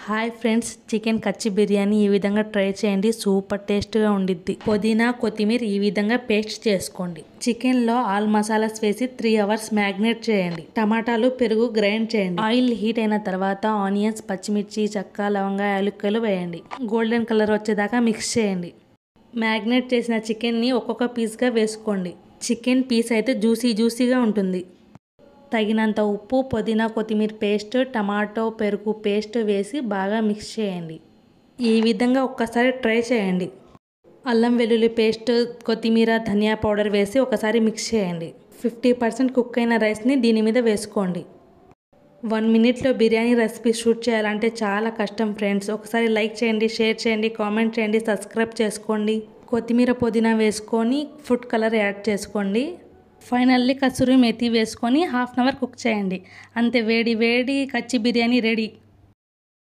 Hi friends, chicken కచ్చి బిర్యానీ ఈ విధంగా ట్రై చేయండి. సూపర్ టేస్ట్గా ఉండిద్ది. పుదీనా కొత్తిమీర ఈ విధంగా పేస్ట్ చేసుకోండి. చికెన్లో ఆల్ మసాలాస్ వేసి 3 hours మ్యాగ్నేట్ చేయండి. టమాటాలు పెరుగు గ్రైండ్ చేయండి. ఆయిల్ హీట్ అయిన తర్వాత ఆనియన్స్, పచ్చిమిర్చి, చెక్క, లవంగా, యాలకులు వేయండి. గోల్డెన్ కలర్ వచ్చేదాకా మిక్స్ చేయండి. మ్యాగ్నేట్ చేసిన చికెన్ని ఒక్కొక్క పీస్గా వేసుకోండి. చికెన్ పీస్ అయితే జ్యూసీగా ఉంటుంది. తగినంత ఉప్పు, పుదీనా కొత్తిమీర పేస్ట్, టమాటో పెరుగు పేస్ట్ వేసి బాగా మిక్స్ చేయండి. ఈ విధంగా ఒక్కసారి ట్రై చేయండి. అల్లం వెల్లుల్లి పేస్ట్, కొత్తిమీర, ధనియా పౌడర్ వేసి ఒకసారి మిక్స్ చేయండి. 50% కుక్ అయిన రైస్ని దీని మీద వేసుకోండి. 1 minute బిర్యానీ రెసిపీ షూట్ చేయాలంటే చాలా కష్టం ఫ్రెండ్స్. ఒకసారి లైక్ చేయండి, షేర్ చేయండి, కామెంట్ చేయండి, సబ్స్క్రైబ్ చేసుకోండి. కొత్తిమీర పుదీనా వేసుకొని ఫుడ్ కలర్ యాడ్ చేసుకోండి. ఫైనల్లీ కసూరి మేతి వేసుకొని 1/2 hour కుక్ చేయండి. అంతే, వేడి వేడి కచ్చి బిర్యానీ రెడీ.